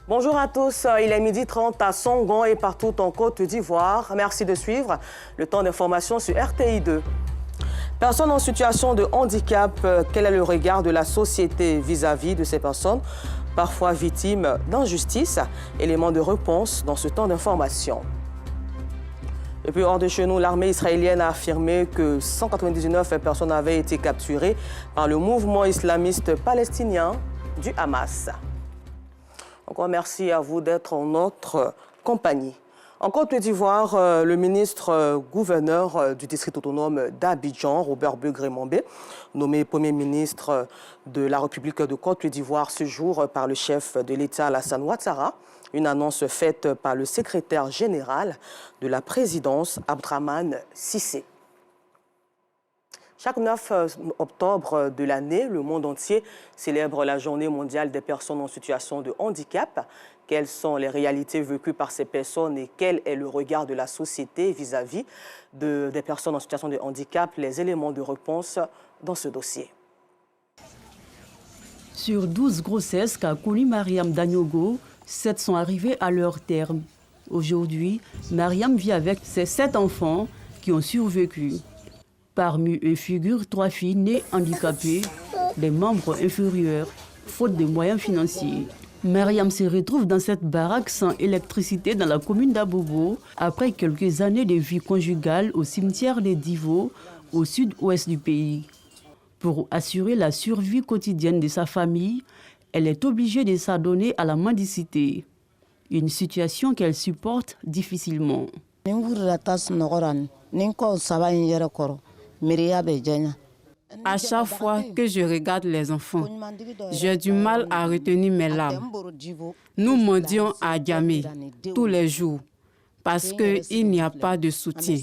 Bonjour à tous, il est 12h30 à Songon et partout en Côte d'Ivoire. Merci de suivre le temps d'information sur RTI 2. Personnes en situation de handicap, quel est le regard de la société vis-à-vis de ces personnes, parfois victimes d'injustice? Élément de réponse dans ce temps d'information. Et puis hors de chez nous, l'armée israélienne a affirmé que 199 personnes avaient été capturées par le mouvement islamiste palestinien du Hamas. Encore merci à vous d'être en notre compagnie. En Côte d'Ivoire, le ministre gouverneur du district autonome d'Abidjan, Robert Begré-Mombé, nommé Premier ministre de la République de Côte d'Ivoire ce jour par le chef de l'État Alassane Ouattara, une annonce faite par le secrétaire général de la présidence, Abdrahmane Cissé. Chaque 9 octobre de l'année, le monde entier célèbre la Journée mondiale des personnes en situation de handicap. Quelles sont les réalités vécues par ces personnes et quel est le regard de la société vis-à-vis des personnes en situation de handicap? Les éléments de réponse dans ce dossier. Sur 12 grossesses qu'a connues Mariam Dagnogo, 7 sont arrivées à leur terme. Aujourd'hui, Mariam vit avec ses 7 enfants qui ont survécu. Parmi eux figurent 3 filles nées handicapées, des membres inférieurs, faute de moyens financiers. Mariam se retrouve dans cette baraque sans électricité dans la commune d'Abobo après quelques années de vie conjugale au cimetière des Divos, au sud-ouest du pays. Pour assurer la survie quotidienne de sa famille, elle est obligée de s'adonner à la mendicité. Une situation qu'elle supporte difficilement. À chaque fois que je regarde les enfants, j'ai du mal à retenir mes larmes. Nous mendions à Diamé tous les jours parce qu'il n'y a pas de soutien.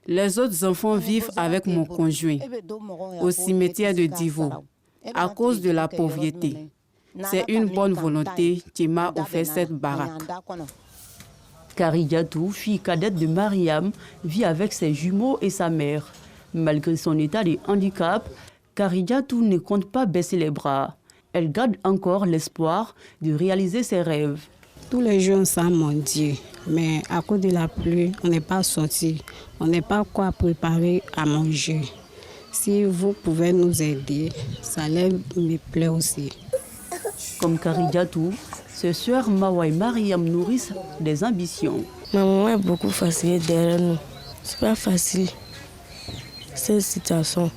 Les autres enfants vivent avec mon conjoint au cimetière de Divo à cause de la pauvreté. C'est une bonne volonté qui m'a offert cette baraque. Karidiatou, fille cadette de Mariam, vit avec ses jumeaux et sa mère. Malgré son état de handicap, Karidiatou ne compte pas baisser les bras. Elle garde encore l'espoir de réaliser ses rêves. Tous les jours, on s'en mendier, mais à cause de la pluie, on n'est pas sorti. On n'est pas quoi préparer à manger. Si vous pouvez nous aider, ça me plaît aussi. Comme Karidiatou, ses sœurs Mawa et Mariam nourrissent des ambitions. Ma maman est beaucoup fatiguée derrière nous. C'est pas facile, cette situation.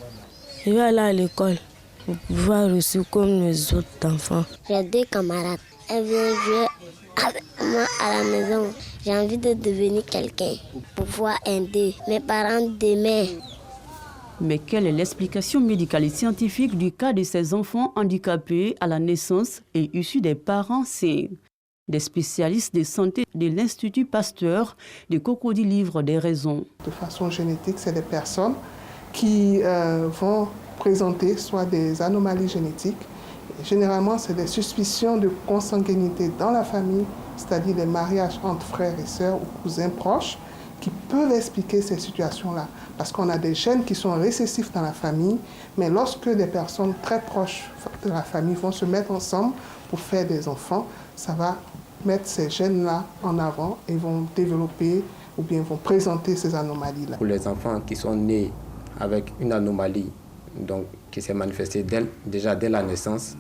Je vais aller à l'école pour pouvoir réussir comme les autres enfants. J'ai 2 camarades. Elles viennent jouer avec moi à la maison. J'ai envie de devenir quelqu'un pour pouvoir aider mes parents demain. Mais quelle est l'explication médicale et scientifique du cas de ces enfants handicapés à la naissance et issus des parents sains? Des spécialistes de santé de l'Institut Pasteur de Cocody livrent des raisons. De façon génétique, c'est des personnes qui vont présenter soit des anomalies génétiques. Généralement, c'est des suspicions de consanguinité dans la famille, c'est-à-dire des mariages entre frères et sœurs ou cousins proches, qui peuvent expliquer ces situations-là. Parce qu'on a des gènes qui sont récessifs dans la famille, mais lorsque des personnes très proches de la famille vont se mettre ensemble pour faire des enfants, ça va mettre ces gènes-là en avant et vont développer ou bien vont présenter ces anomalies-là. Pour les enfants qui sont nés avec une anomalie donc, qui s'est manifestée déjà dès la naissance,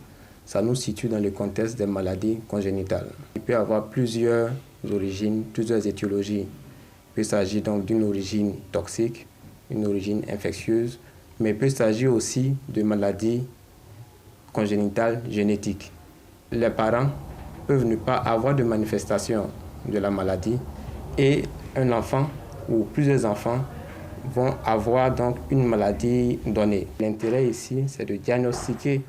ça nous situe dans le contexte des maladies congénitales. Il peut y avoir plusieurs origines, plusieurs étiologies. Il peut s'agir donc d'une origine toxique, une origine infectieuse, mais il peut s'agir aussi de maladies congénitales génétiques. Les parents peuvent ne pas avoir de manifestation de la maladie et un enfant ou plusieurs enfants vont avoir donc une maladie donnée. L'intérêt ici, c'est de diagnostiquer,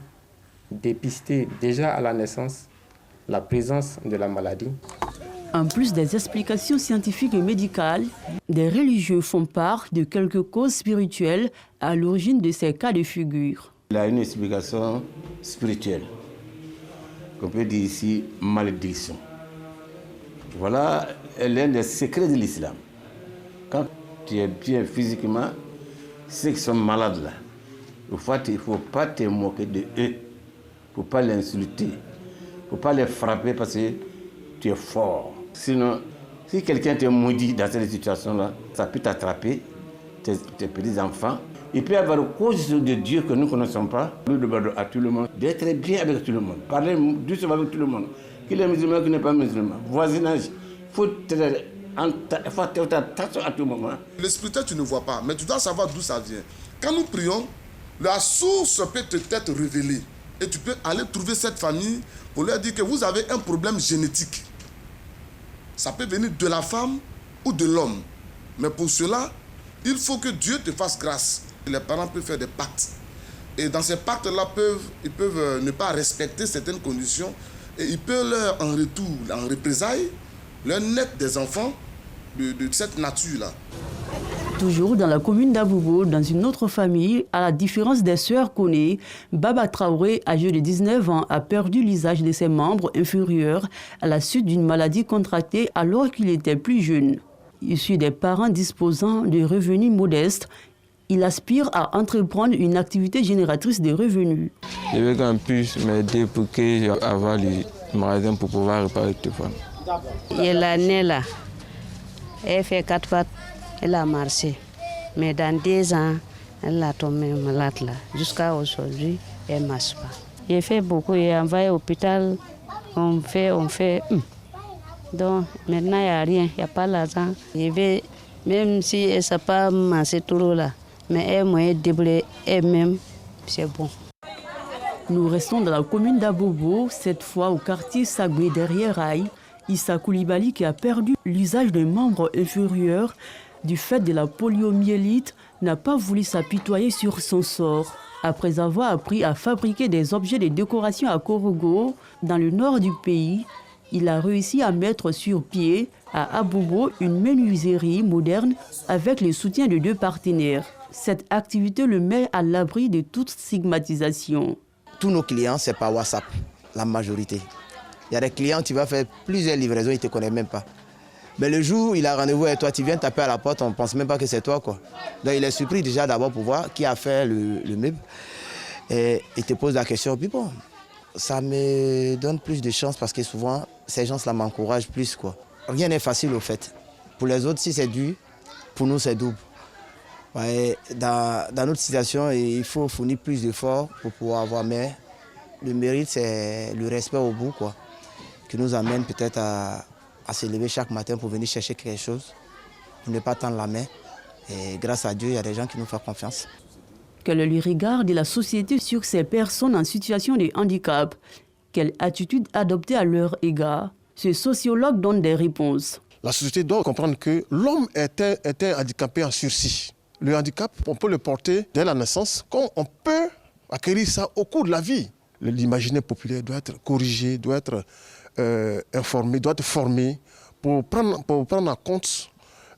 dépister déjà à la naissance la présence de la maladie. En plus des explications scientifiques et médicales, des religieux font part de quelques causes spirituelles à l'origine de ces cas de figure. Il a une explication spirituelle, qu'on peut dire ici malédiction. Voilà l'un des secrets de l'islam. Quand tu es bien physiquement, ceux qui sont malades là, il ne faut pas te moquer de eux, il ne faut pas l'insulter. ne faut pas les frapper parce que tu es fort. Sinon, si quelqu'un te maudit dans cette situation-là, ça peut t'attraper, tes petits-enfants. Il peut y avoir une cause de Dieu que nous ne connaissons pas. Nous demandons à tout le monde d'être bien avec tout le monde. Parler doucement avec tout le monde. Qu'il est musulman, qu'il n'est pas musulman. Voisinage, il faut faire attention à tout moment. Le spirituel, tu ne vois pas, mais tu dois savoir d'où ça vient. Quand nous prions, la source peut être révélée. Et tu peux aller trouver cette famille pour leur dire que vous avez un problème génétique. Ça peut venir de la femme ou de l'homme. Mais pour cela, il faut que Dieu te fasse grâce. Les parents peuvent faire des pactes. Et dans ces pactes-là, ils peuvent ne pas respecter certaines conditions. Et ils peuvent leur, en retour, en représailles, leur naître des enfants de cette nature-là. Toujours dans la commune d'Abobo, dans une autre famille, à la différence des sœurs Koné, Baba Traoré, âgé de 19 ans, a perdu l'usage de ses membres inférieurs à la suite d'une maladie contractée alors qu'il était plus jeune. Issu des parents disposant de revenus modestes, il aspire à entreprendre une activité génératrice de revenus. Je veux qu'on puisse m'aider pour que j'aie le magasin pour pouvoir réparer le téléphone. Et l'année là, elle fait 4 fois. Elle a marché, mais dans 10 ans, elle a tombé malade là. Jusqu'à aujourd'hui, elle ne marche pas. J'ai fait beaucoup, j'ai envoyé à l'hôpital, on fait. Donc maintenant, il n'y a rien, il n'y a pas l'argent. Même si elle ne sait pas marcher trop là, mais elle m'a débrouillé elle-même, c'est bon. Nous restons dans la commune d'Abobo, cette fois au quartier Sagué derrière Rail. Issa Koulibaly, qui a perdu l'usage d'un membre inférieur du fait de la poliomyélite, n'a pas voulu s'apitoyer sur son sort. Après avoir appris à fabriquer des objets de décoration à Korogo, dans le nord du pays, il a réussi à mettre sur pied à Abobo une menuiserie moderne avec le soutien de 2 partenaires. Cette activité le met à l'abri de toute stigmatisation. Tous nos clients, c'est par WhatsApp, la majorité. Il y a des clients, tu vas faire plusieurs livraisons, ils ne te connaissent même pas. Mais le jour où il a rendez-vous avec toi, tu viens taper à la porte, on ne pense même pas que c'est toi, quoi. Donc il est surpris déjà d'abord pour voir qui a fait le meuble. Et il te pose la question, puis bon, ça me donne plus de chance parce que souvent, ces gens-là m'encouragent plus, quoi. Rien n'est facile au fait. Pour les autres, si c'est dur, pour nous, c'est double. Ouais, dans notre situation, il faut fournir plus d'efforts pour pouvoir avoir, mais le mérite, c'est le respect au bout, quoi, qui nous amène peut-être à se lever chaque matin pour venir chercher quelque chose, pour ne pas tendre la main. Et grâce à Dieu, il y a des gens qui nous font confiance. Quel est le regard de la société sur ces personnes en situation de handicap? Quelle attitude adopter à leur égard? Ce sociologue donne des réponses. La société doit comprendre que l'homme était handicapé en sursis. Le handicap, on peut le porter dès la naissance, comme on peut acquérir ça au cours de la vie. L'imaginaire populaire doit être corrigé, doit être informé, doit être formé pour prendre en compte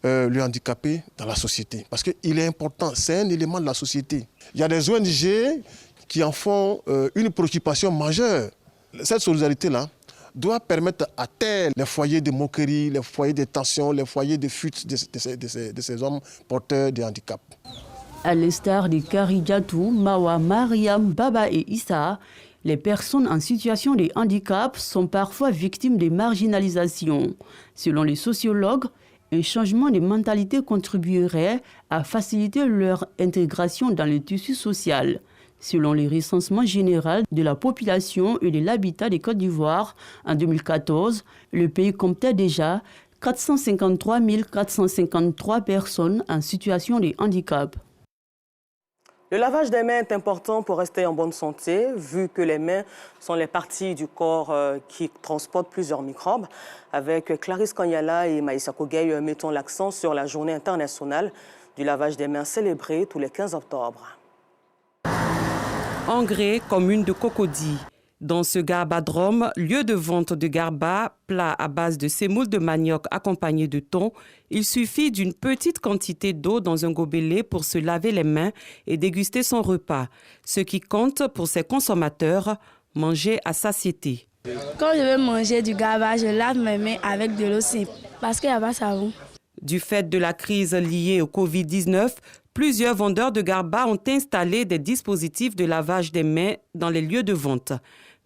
le handicapé dans la société. Parce qu'il est important, c'est un élément de la société. Il y a des ONG qui en font une préoccupation majeure. Cette solidarité-là doit permettre à terre les foyers de moquerie, les foyers de tension, les foyers de fuite de ces hommes porteurs de handicap. À l'instar de Karidjatou, Mawa, Mariam, Baba et Issa, les personnes en situation de handicap sont parfois victimes de marginalisation. Selon les sociologues, un changement de mentalité contribuerait à faciliter leur intégration dans le tissu social. Selon les recensements généraux de la population et de l'habitat de Côte d'Ivoire, en 2014, le pays comptait déjà 453 453 personnes en situation de handicap. Le lavage des mains est important pour rester en bonne santé, vu que les mains sont les parties du corps qui transportent plusieurs microbes. Avec Clarisse Kanyala et Maïssa Kogay, mettons l'accent sur la journée internationale du lavage des mains célébrée tous les 15 octobre. Engré, commune de Cocody. Dans ce garbadrome, lieu de vente de garba, plat à base de semoule de manioc accompagné de thon, il suffit d'une petite quantité d'eau dans un gobelet pour se laver les mains et déguster son repas. Ce qui compte pour ces consommateurs, manger à satiété. Quand je veux manger du garba, je lave mes mains avec de l'eau simple parce qu'il n'y a pas de savon. Du fait de la crise liée au Covid-19, plusieurs vendeurs de garba ont installé des dispositifs de lavage des mains dans les lieux de vente.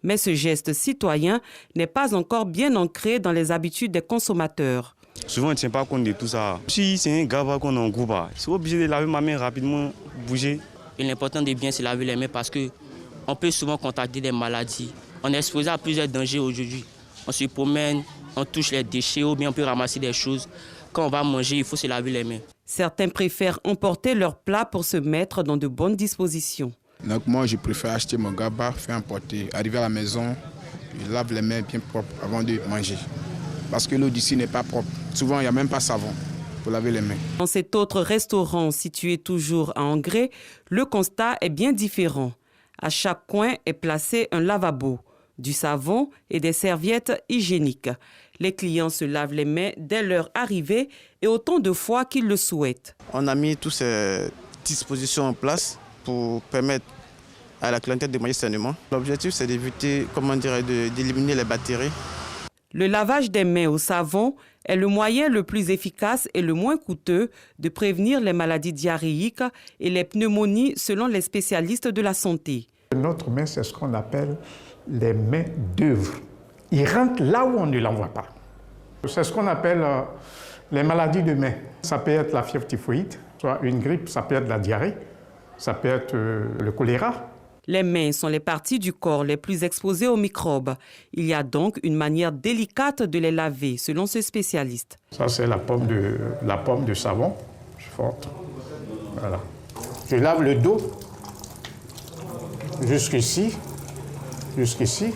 Mais ce geste citoyen n'est pas encore bien ancré dans les habitudes des consommateurs. Souvent, on ne tient pas compte de tout ça. Si c'est un GABA qu'on a en groupe, c'est obligé de laver ma main rapidement, bouger. Et l'important de bien se laver les mains parce qu'on peut souvent contacter des maladies. On est exposé à plusieurs dangers aujourd'hui. On se promène, on touche les déchets ou bien on peut ramasser des choses. Quand on va manger, il faut se laver les mains. Certains préfèrent emporter leurs plats pour se mettre dans de bonnes dispositions. Donc moi, je préfère acheter mon GABA, faire emporter, arriver à la maison, je lave les mains bien propres avant de manger. Parce que l'eau d'ici n'est pas propre. Souvent, il n'y a même pas savon pour laver les mains. Dans cet autre restaurant situé toujours à Angré, le constat est bien différent. À chaque coin est placé un lavabo, du savon et des serviettes hygiéniques. Les clients se lavent les mains dès leur arrivée et autant de fois qu'ils le souhaitent. On a mis toutes ces dispositions en place pour permettre à la clientèle de manger sainement. L'objectif, c'est d'éviter, d'éliminer les bactéries. Le lavage des mains au savon est le moyen le plus efficace et le moins coûteux de prévenir les maladies diarrhéiques et les pneumonies selon les spécialistes de la santé. Notre main, c'est ce qu'on appelle les mains d'œuvre. Ils rentrent là où on ne l'envoie pas. C'est ce qu'on appelle les maladies de main. Ça peut être la fièvre typhoïde, soit une grippe, ça peut être la diarrhée, ça peut être le choléra. Les mains sont les parties du corps les plus exposées aux microbes. Il y a donc une manière délicate de les laver, selon ce spécialiste. Ça, c'est la pomme de savon. Je forte. Voilà. Je lave le dos jusqu'ici. Jusqu'ici.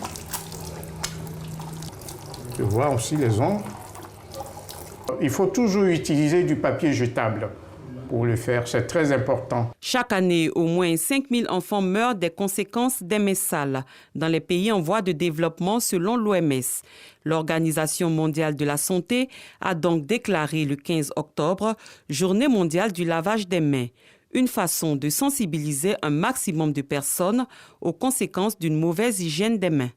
Je vois aussi les ongles. Il faut toujours utiliser du papier jetable pour le faire, c'est très important. Chaque année, au moins 5000 enfants meurent des conséquences des mains sales dans les pays en voie de développement selon l'OMS. L'Organisation mondiale de la santé a donc déclaré le 15 octobre Journée mondiale du lavage des mains, une façon de sensibiliser un maximum de personnes aux conséquences d'une mauvaise hygiène des mains.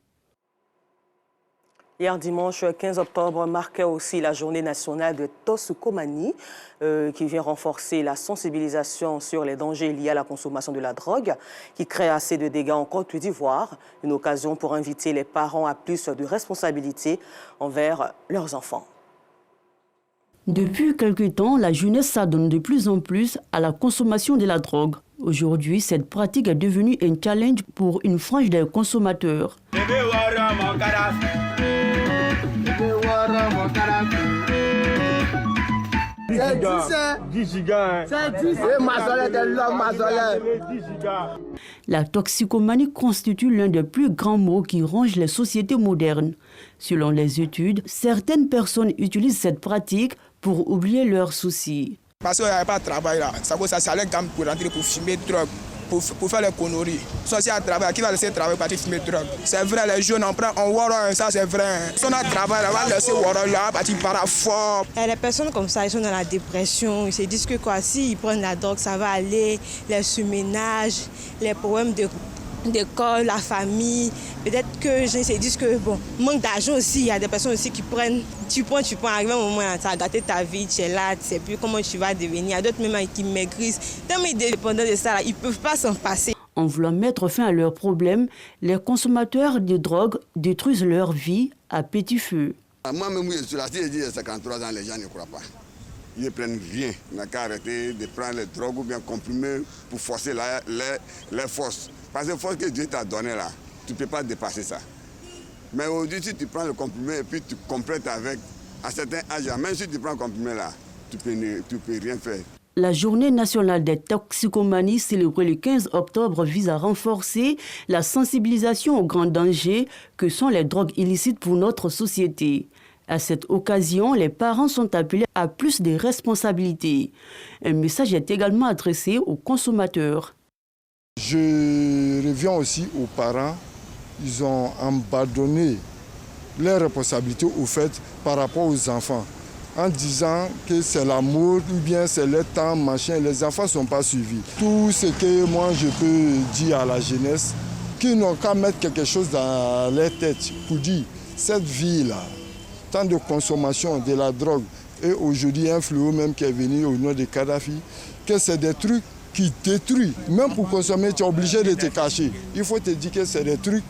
Hier dimanche 15 octobre marquait aussi la journée nationale de toxicomanie qui vient renforcer la sensibilisation sur les dangers liés à la consommation de la drogue qui crée assez de dégâts en Côte d'Ivoire. Une occasion pour inviter les parents à plus de responsabilité envers leurs enfants. Depuis quelque temps, la jeunesse s'adonne de plus en plus à la consommation de la drogue. Aujourd'hui, cette pratique est devenue un challenge pour une frange des consommateurs. La toxicomanie constitue l'un des plus grands maux qui rongent les sociétés modernes. Selon les études, certaines personnes utilisent cette pratique pour oublier leurs soucis. Parce qu'il n'y avait pas de travail là. Ça allait quand même pour rentrer pour fumer drogue, pour faire les conneries. Soit si il y a travail, qui va laisser travailler pour fumer drogue? C'est vrai, les jeunes on prend, on voit ça, c'est vrai. Si on a travail, on va laisser voir là, partir par fort. Les personnes comme ça, ils sont dans la dépression. Ils se disent que quoi, s'ils prennent la drogue, ça va aller. Les surménages, les problèmes d'école, la famille. Peut-être que je se disent que bon, manque d'argent aussi. Il y a des personnes aussi qui prennent, tu prends, arrivé un moment, ça a gâté ta vie, tu es là, tu ne sais plus comment tu vas devenir. Il y a d'autres même qui maigrissent. Tellement ils sont dépendants de ça, là, ils ne peuvent pas s'en passer. En voulant mettre fin à leurs problèmes, les consommateurs de drogue détruisent leur vie à petit feu. Moi-même, je suis là, j'ai dit 53 ans, les gens ne croient pas. Ils ne prennent rien. On n'a qu'à arrêter de prendre les drogues ou bien comprimés pour forcer les forces. Parce que la force que Dieu t'a donnée là, tu ne peux pas dépasser ça. Mais aujourd'hui, si tu prends le comprimé et puis tu complètes avec, à certains âges, même si tu prends le comprimé là, tu peux rien faire. La journée nationale des toxicomanies célébrée le 15 octobre vise à renforcer la sensibilisation aux grands dangers que sont les drogues illicites pour notre société. À cette occasion, les parents sont appelés à plus de responsabilités. Un message est également adressé aux consommateurs. Je reviens aussi aux parents. Ils ont abandonné leurs responsabilités au fait par rapport aux enfants, en disant que c'est l'amour ou bien c'est le temps, machin. Les enfants ne sont pas suivis. Tout ce que moi je peux dire à la jeunesse, qu'ils n'ont qu'à mettre quelque chose dans leur tête pour dire cette vie-là, tant de consommation de la drogue et aujourd'hui un fléau même qui est venu au nom de Kadhafi, que c'est des trucs qui détruisent. Même pour consommer, tu es obligé de te cacher. Il faut te dire que c'est des trucs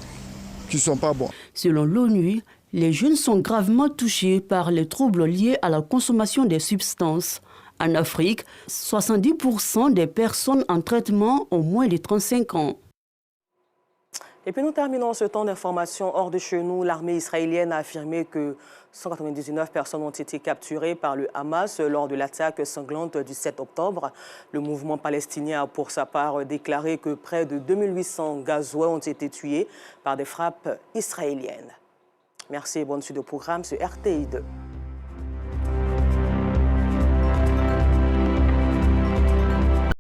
qui ne sont pas bons. Selon l'ONU, les jeunes sont gravement touchés par les troubles liés à la consommation des substances. En Afrique, 70% des personnes en traitement ont moins de 35 ans. Et puis nous terminons ce temps d'information hors de chez nous. L'armée israélienne a affirmé que 199 personnes ont été capturées par le Hamas lors de l'attaque sanglante du 7 octobre. Le mouvement palestinien a pour sa part déclaré que près de 2800 Gazois ont été tués par des frappes israéliennes. Merci et bonne suite au programme sur RTI2.